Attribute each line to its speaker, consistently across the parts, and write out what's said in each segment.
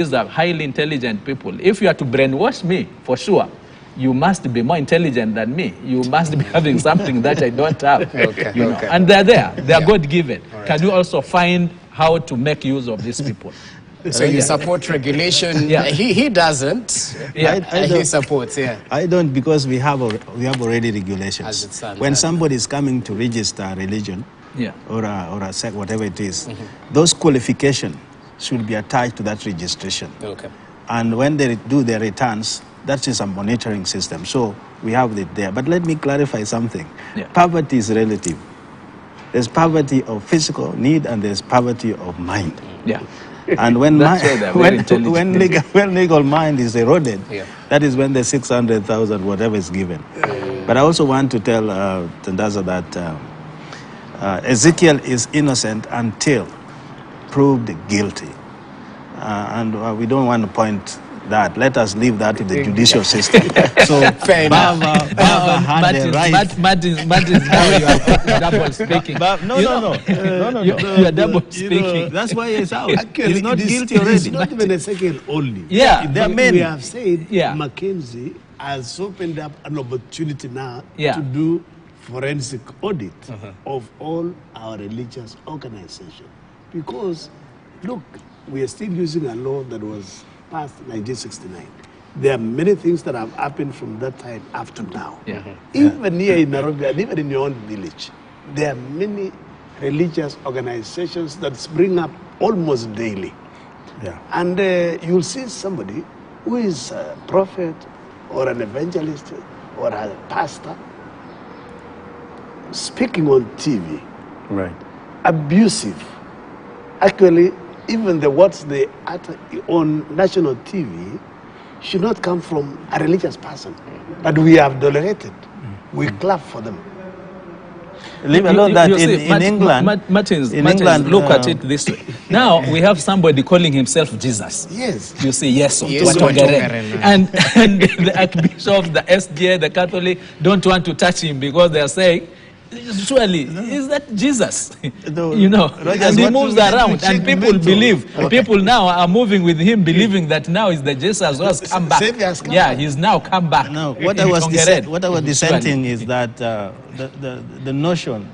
Speaker 1: these are highly intelligent people. If you are to brainwash me, for sure, you must be more intelligent than me. You must be having something that I don't have.
Speaker 2: Okay,
Speaker 1: you know?
Speaker 2: okay.
Speaker 1: And they're there. They're
Speaker 2: Yeah.
Speaker 1: God-given.
Speaker 2: Right.
Speaker 1: Can you also find how to make use of these people?
Speaker 2: So you support regulation?
Speaker 1: Yeah.
Speaker 2: He doesn't.
Speaker 1: Yeah.
Speaker 2: He supports. Yeah.
Speaker 3: I don't, because we have already regulations.
Speaker 2: As it stands,
Speaker 3: when somebody is coming to register a religion,
Speaker 1: Yeah.
Speaker 3: or a sect, whatever it is, those qualifications should be attached to that registration.
Speaker 2: Okay.
Speaker 3: And when they do their returns, that is a monitoring system. So we have it there. But let me clarify something.
Speaker 1: Yeah.
Speaker 3: Poverty is relative. There's poverty of physical need and there's poverty of mind.
Speaker 1: Yeah.
Speaker 3: And when
Speaker 1: That's why they're very intelligent.
Speaker 3: when legal mind is eroded,
Speaker 2: Yeah.
Speaker 3: that is when the 600,000 whatever is given. But I also want to tell Tandaza that Ezekiel is innocent until proved guilty. And we don't want to point that. Let us leave that to the judicial system. So Baba had the right.
Speaker 1: Martin, now you are double speaking.
Speaker 3: No.
Speaker 1: You are double speaking.
Speaker 3: That's why he's out.
Speaker 4: Actually,
Speaker 3: He's not guilty
Speaker 4: It's
Speaker 3: already.
Speaker 4: not even a second only.
Speaker 1: Yeah.
Speaker 3: There are many.
Speaker 4: We have said
Speaker 1: Yeah.
Speaker 4: Mackenzie has opened up an opportunity now
Speaker 1: Yeah.
Speaker 4: to do forensic audit of all our religious organizations. Because, look, we are still using a law that was passed in 1969. There are many things that have happened from that time up to now.
Speaker 1: Yeah.
Speaker 4: Even here in Nairobi, and even in your own village, there are many religious organizations that spring up almost daily.
Speaker 3: Yeah.
Speaker 4: And you'll see somebody who is a prophet or an evangelist or a pastor speaking on TV,
Speaker 3: Right.
Speaker 4: abusive. Actually, even the words they utter on national TV should not come from a religious person. But we have tolerated. We clap for them.
Speaker 3: Leave alone that
Speaker 1: see,
Speaker 3: in England.
Speaker 1: Martins,
Speaker 3: in England,
Speaker 1: look at it this way. Now we have somebody calling himself Jesus.
Speaker 4: Yes.
Speaker 1: You see, yes,
Speaker 2: Yes,
Speaker 1: Watongeren. and the Archbishop, the SJ, the Catholic don't want to touch him because they are saying, surely, is that Jesus? You know,
Speaker 3: Rogers,
Speaker 1: and he
Speaker 3: what
Speaker 1: moves
Speaker 3: do we do?
Speaker 1: around, and people believe. People now are moving with him, believing that now is the Jesus who has come back.
Speaker 4: Savior has come
Speaker 1: Yeah,
Speaker 4: back.
Speaker 1: he's now come back.
Speaker 3: No, what I was dissenting is that the notion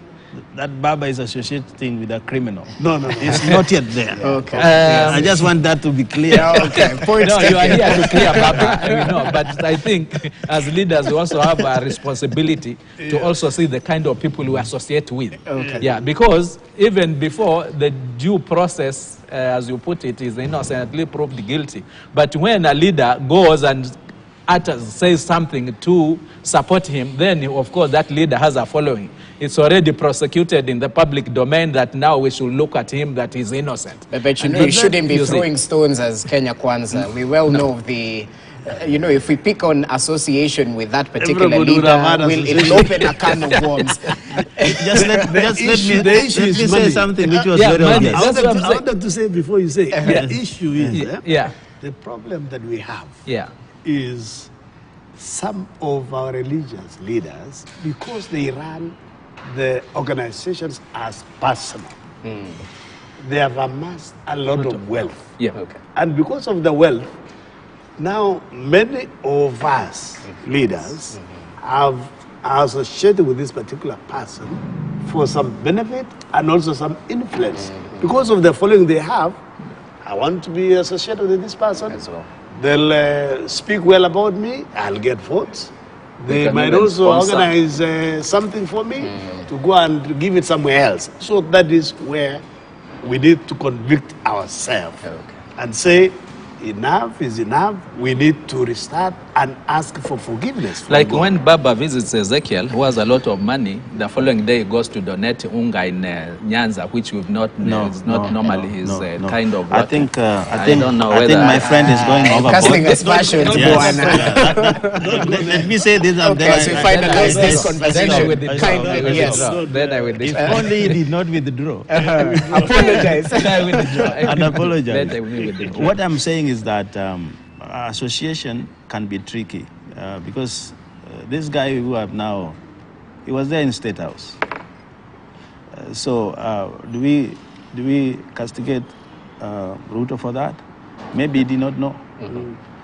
Speaker 3: that Baba is associating with a criminal.
Speaker 4: No.
Speaker 3: It's not yet there.
Speaker 2: Okay.
Speaker 3: I just want that to be clear.
Speaker 2: Okay. Point
Speaker 1: No, you are
Speaker 2: taken.
Speaker 1: here to clear Baba, you know, but I think as leaders we also have a responsibility to also see the kind of people we associate with.
Speaker 2: Okay.
Speaker 1: Yeah, because even before the due process, as you put it, is innocently proved guilty. But when a leader goes and says something to support him, then of course that leader has a following. It's already prosecuted in the public domain that now we should look at him that he's innocent.
Speaker 2: But we shouldn't be
Speaker 1: You see.
Speaker 2: throwing stones as Kenya Kwanza. We well know the, you know, if we pick on association with that particular
Speaker 4: Everybody would
Speaker 2: leader,
Speaker 4: have had
Speaker 2: it'll open a can of worms.
Speaker 3: Just let me
Speaker 4: is
Speaker 3: say
Speaker 4: money.
Speaker 3: something which was
Speaker 1: Yeah,
Speaker 3: very
Speaker 1: money.
Speaker 3: obvious.
Speaker 1: That's what I'm
Speaker 4: I
Speaker 1: saying.
Speaker 4: wanted to say before you say, the issue is,
Speaker 1: Yeah,
Speaker 4: the problem that we have
Speaker 1: yeah,
Speaker 4: is some of our religious leaders, because they run the organizations as personal, they have amassed a lot of wealth.
Speaker 1: yeah.
Speaker 2: Okay.
Speaker 4: And because of the wealth, now many of us leaders are associated with this particular person for some benefit and also some influence. Because of the following they have, I want to be associated with this person.
Speaker 2: As well.
Speaker 4: They'll speak well about me, I'll get votes. They
Speaker 1: can
Speaker 4: might
Speaker 1: even
Speaker 4: also
Speaker 1: sponsor.
Speaker 4: organize something for me to go and give it somewhere else. So that is where we need to convict ourselves and say, enough is enough. We need to restart and ask for forgiveness. from
Speaker 1: Like
Speaker 4: God.
Speaker 1: when Baba visits Ezekiel, who has a lot of money, the following day he goes to donate unga in Nyanza, which we've not is not normally his kind of
Speaker 3: I
Speaker 1: work.
Speaker 3: think
Speaker 1: I don't know
Speaker 3: I think
Speaker 1: whether
Speaker 3: my friend is going
Speaker 2: Casting
Speaker 3: overboard.
Speaker 2: aspersions,
Speaker 3: Let me say this and
Speaker 2: Okay, so
Speaker 3: then
Speaker 2: finalize this
Speaker 1: Then I
Speaker 2: conversation.
Speaker 1: will withdraw.
Speaker 2: Kindly, yes.
Speaker 1: Then I will
Speaker 3: if
Speaker 1: withdraw.
Speaker 3: only he did not withdraw.
Speaker 2: Apologize.
Speaker 1: I will withdraw.
Speaker 3: And apologize.
Speaker 1: Then I will withdraw.
Speaker 3: What I'm saying is that association can be tricky because this guy who have now, he was there in State House. So do we castigate Ruto for that? Maybe he did not know.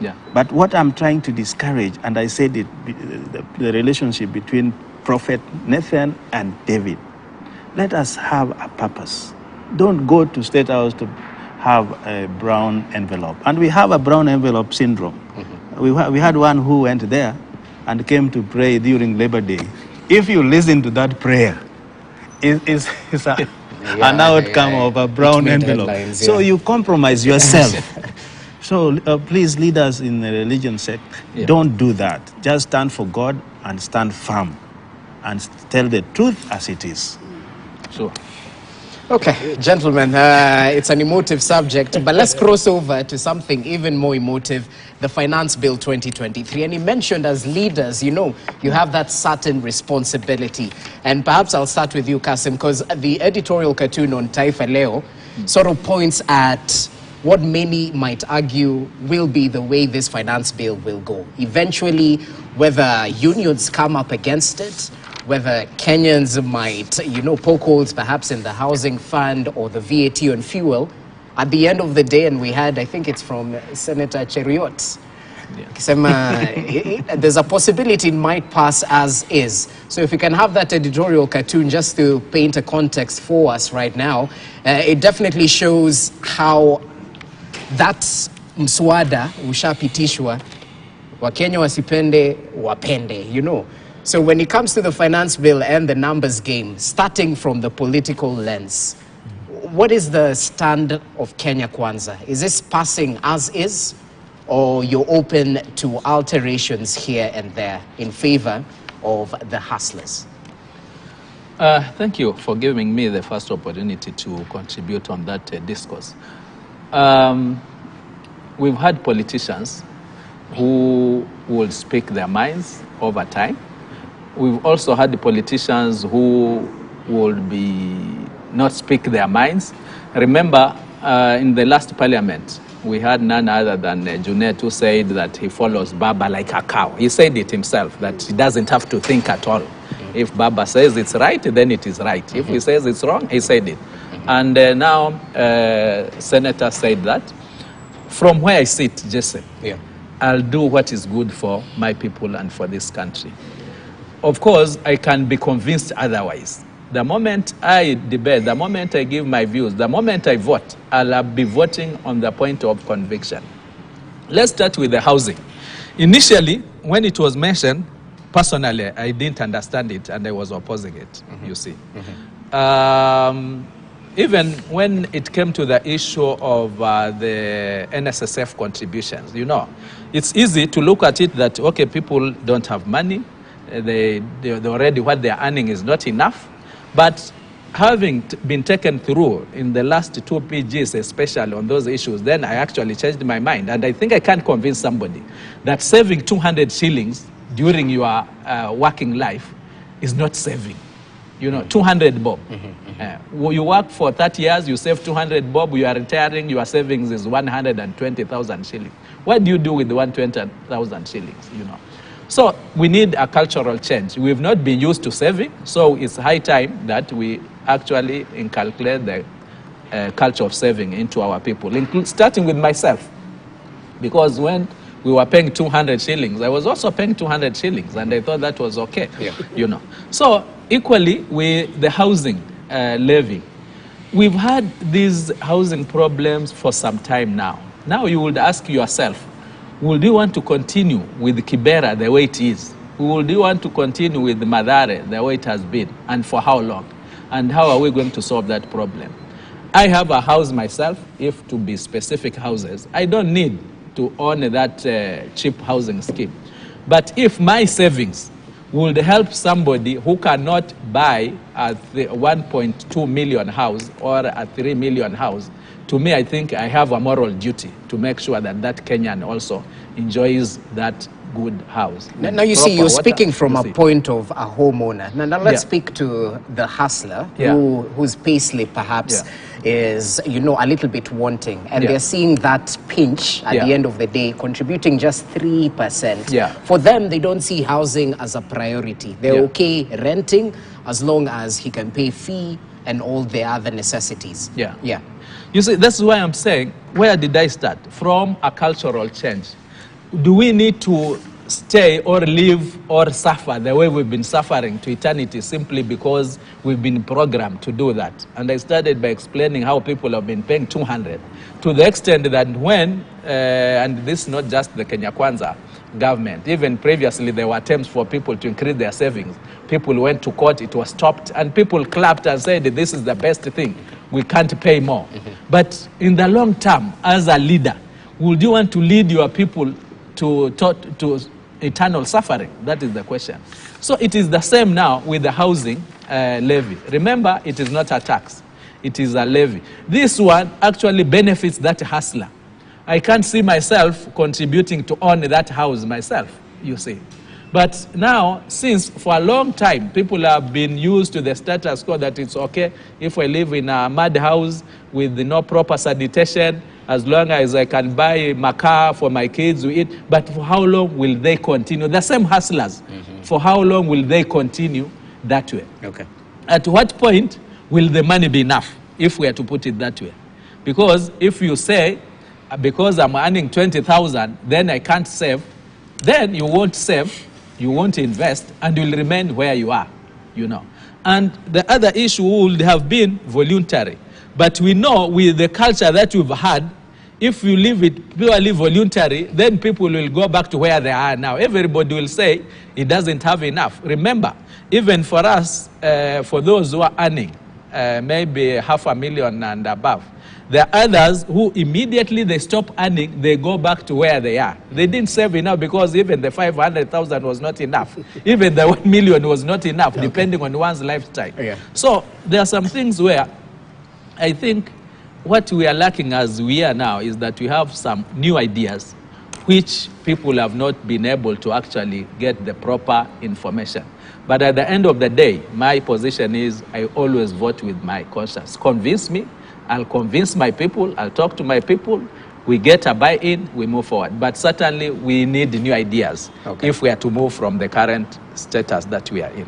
Speaker 1: Yeah.
Speaker 3: But what I'm trying to discourage, and I said it, the relationship between Prophet Nathan and David. Let us have a purpose. Don't go to State House to have a brown envelope. And we have a brown envelope syndrome. We had one who went there and came to pray during Labor Day. If you listen to that prayer, it's an outcome of a brown envelope. So you compromise yourself. So please, leaders in the religion sect, don't do that. Just stand for God and stand firm and tell the truth as it is.
Speaker 1: Sure.
Speaker 2: Okay, gentlemen, it's an emotive subject, but let's cross over to something even more emotive, the Finance Bill 2023. And he mentioned as leaders, you have that certain responsibility. And perhaps I'll start with you, Kasim, because the editorial cartoon on Taifa Leo sort of points at what many might argue will be the way this finance bill will go. Eventually, whether unions come up against it, whether Kenyans might, poke holes perhaps in the housing fund or the VAT on fuel, at the end of the day, and we had, I think it's from Senator Cheriot, there's a possibility it might pass as is. So if we can have that editorial cartoon just to paint a context for us right now, it definitely shows how that mswada ushapitishwa, Wakenya wasipende wapende, So when it comes to the finance bill and the numbers game, starting from the political lens, what is the stand of Kenya Kwanza? Is this passing as is, or you're open to alterations here and there in favor of the hustlers?
Speaker 1: Thank you for giving me the first opportunity to contribute on that discourse. We've had politicians who will speak their minds over time. We've also had the politicians who would not speak their minds. Remember, in the last parliament, we had none other than Junet, who said that he follows Baba like a cow. He said it himself, that he doesn't have to think at all. If Baba says it's right, then it is right. If he says it's wrong, he said it. And now, Senator said that. From where I sit, Jesse, I'll do what is good for my people and for this country. Of course, I can be convinced otherwise. The moment I debate, the moment I give my views, the moment I vote, I'll be voting on the point of conviction. Let's start with the housing. Initially, when it was mentioned, personally, I didn't understand it and I was opposing it, you see. Even when it came to the issue of the NSSF contributions, it's easy to look at it that, okay, people don't have money, they already what they're earning is not enough. But having been taken through in the last 2 PGs, especially on those issues, then I actually changed my mind. And I think I can convince somebody that saving 200 shillings during your working life is not saving. 200 bob. You work for 30 years, you save 200 bob, you are retiring, your savings is 120,000 shillings. What do you do with the 120,000 shillings, So we need a cultural change. We've not been used to saving, so it's high time that we actually inculcate the culture of saving into our people, starting with myself. Because when we were paying 200 shillings, I was also paying 200 shillings, and I thought that was okay, So equally with the housing levy, we've had these housing problems for some time now. Now you would ask yourself, would you want to continue with Kibera the way it is? Would you want to continue with Madare the way it has been? And for how long? And how are we going to solve that problem? I have a house myself, if to be specific houses. I don't need to own that cheap housing scheme. But if my savings would help somebody who cannot buy a 1.2 million house or a 3 million house, to me, I think I have a moral duty to make sure that that Kenyan also enjoys that good house.
Speaker 2: Now you see, you're speaking from a point of a homeowner. Now let's speak to the hustler whose payslip perhaps is, a little bit wanting. And they're seeing that pinch at the end of the day, contributing just 3%. For them, they don't see housing as a priority. They're okay renting as long as he can pay fee and all the other necessities.
Speaker 1: You see, that's why I'm saying, where did I start? From a cultural change. Do we need to stay or live or suffer the way we've been suffering to eternity simply because we've been programmed to do that? And I started by explaining how people have been paying 200 to the extent that when, and this is not just the Kenya Kwanza government, even previously there were attempts for people to increase their savings. People went to court, it was stopped, and people clapped and said, this is the best thing, we can't pay more. But in the long term, as a leader, would you want to lead your people to eternal suffering? That is the question. So it is the same now with the housing levy. Remember, it is not a tax, it is a levy. This one actually benefits that hustler. I can't see myself contributing to own that house myself, you see. But now, since for a long time, people have been used to the status quo that it's okay if I live in a mud house with no proper sanitation, as long as I can buy my car for my kids to eat. But for how long will they continue? The same hustlers, for how long will they continue that way?
Speaker 2: Okay.
Speaker 1: At what point will the money be enough, if we are to put it that way? Because if you say, because I'm earning 20,000, then I can't save, then you won't save, you won't invest, and you'll remain where you are, you know. And the other issue would have been voluntary. But we know with the culture that we've had, if you leave it purely voluntary, then people will go back to where they are now. Everybody will say it doesn't have enough. Remember, even for us, for those who are earning maybe 500,000 and above, there are others who immediately they stop earning, they go back to where they are. They didn't save enough because even the 500,000 was not enough. Even the 1 million was not enough, depending on one's lifestyle.
Speaker 2: Yeah.
Speaker 1: So there are some things where I think what we are lacking as we are now is that we have some new ideas which people have not been able to actually get the proper information. But at the end of the day, my position is I always vote with my conscience. Convince me, I'll convince my people, I'll talk to my people, we get a buy-in, we move forward. But certainly we need new ideas if we are to move from the current status that we are in.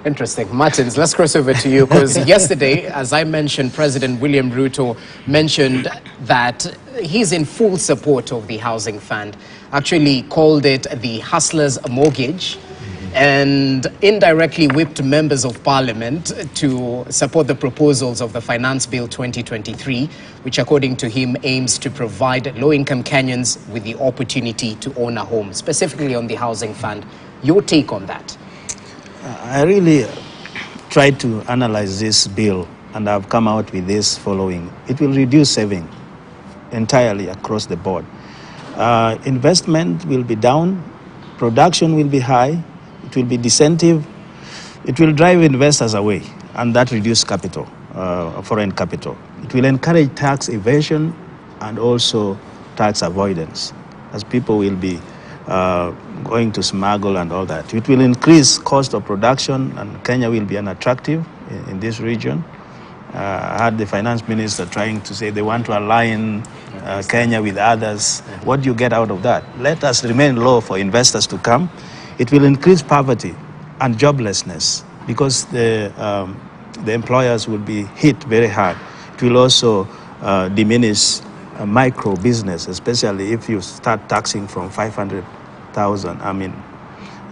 Speaker 2: Interesting. Martins, let's cross over to you, because yesterday, as I mentioned, President William Ruto mentioned that he's in full support of the housing fund, actually called it the hustler's mortgage, and indirectly whipped members of parliament to support the proposals of the Finance Bill 2023, which according to him aims to provide low-income Kenyans with the opportunity to own a home, specifically on the housing fund. Your take on that?
Speaker 3: I really tried to analyze this bill, and I've come out with this following. It will reduce saving entirely across the board. Investment will be down, production will be high, it will be disincentive, it will drive investors away, and that reduce capital, foreign capital. It will encourage tax evasion and also tax avoidance, as people will be going to smuggle and all that. It will increase cost of production, and Kenya will be unattractive in this region. I had the finance minister trying to say they want to align Kenya with others. What do you get out of that? Let us remain low for investors to come. It will increase poverty and joblessness because the employers will be hit very hard. It will also diminish micro business, especially if you start taxing from 500,000. I mean,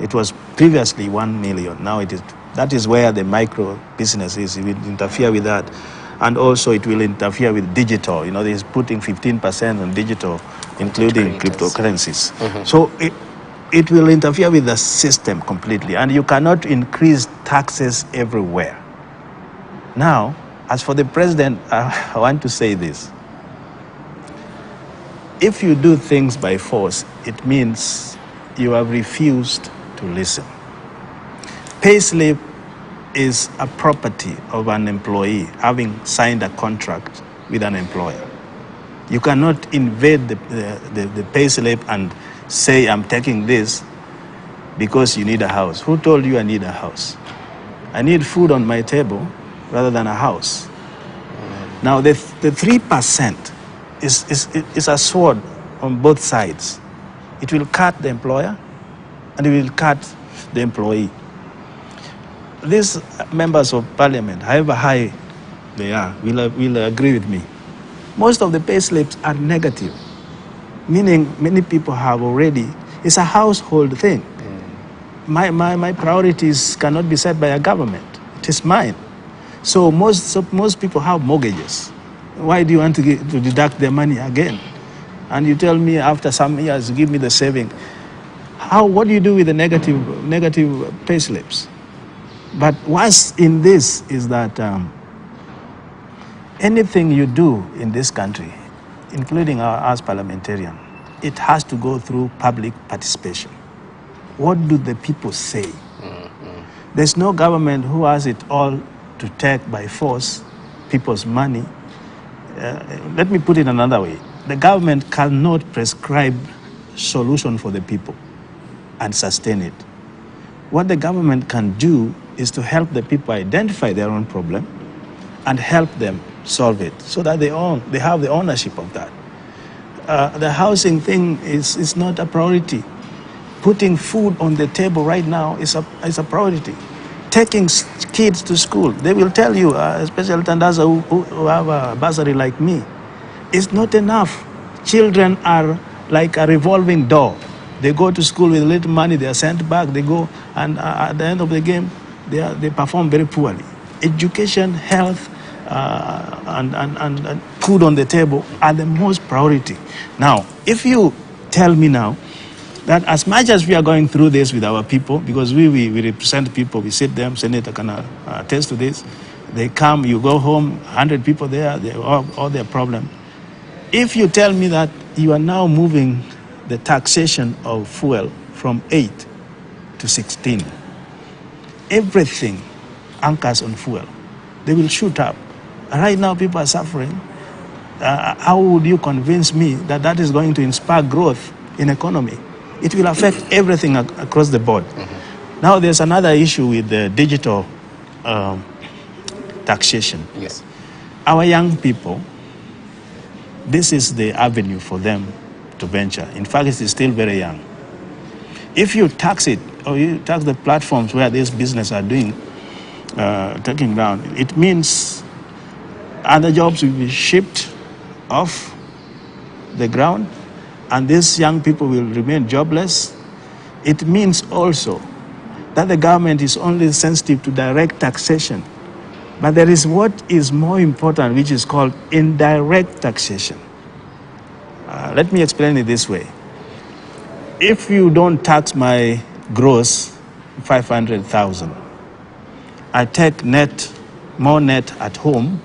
Speaker 3: it was previously 1 million. Now it is. That is where the micro business is. It will interfere with that, and also it will interfere with digital. You know, they're putting 15% on digital, including cryptocurrencies. So it will interfere with the system completely, and you cannot increase taxes everywhere. Now, as for the president, I want to say this. If you do things by force, it means you have refused to listen. Payslip is a property of an employee having signed a contract with an employer. You cannot invade the payslip and say, I'm taking this because you need a house. Who told you I need a house? I need food on my table rather than a house. Now, the 3% is a sword on both sides. It will cut the employer and it will cut the employee. These members of parliament, however high they are, will agree with me. most of the pay slips are negative, meaning many people have already, it's a household thing. My priorities cannot be set by a government. It is mine. So most people have mortgages. Why do you want to deduct their money again? And you tell me after some years, give me the saving. What do you do with the negative pay slips? But worse in this is that anything you do in this country, including us parliamentarians, it has to go through public participation. What do the people say? There's no government who has it all to take by force people's money. Let me put it another way. The government cannot prescribe solution for the people and sustain it. What the government can do is to help the people identify their own problem and help them solve it so that they have the ownership of that. The housing thing is not a priority. Putting food on the table right now is a priority. Taking kids to school, they will tell you, especially Tandaza who have a bursary like me, it's not enough. Children are like a revolving door. They go to school with little money, they are sent back, they go, and at the end of the game, they perform very poorly. Education, health, and food on the table are the most priority. Now, if you tell me now that as much as we are going through this with our people, because we represent people, we sit them, Senator can attest to this, they come, you go home, 100 people there, they all their problem. If you tell me that you are now moving the taxation of fuel from 8 to 16, everything anchors on fuel. They will shoot up. Right now, people are suffering. How would you convince me that that is going to inspire growth in economy? It will affect everything across the board. Now, there's another issue with the digital taxation.
Speaker 2: Yes.
Speaker 3: Our young people, this is the avenue for them to venture. In fact, it is still very young. If you tax it, or you tax the platforms where these businesses are doing, taking down, it means other jobs will be shipped off the ground, and these young people will remain jobless. It means also that the government is only sensitive to direct taxation. But there is what is more important, which is called indirect taxation. Let me explain it this way. If you don't tax my gross 500,000, I take more net at home,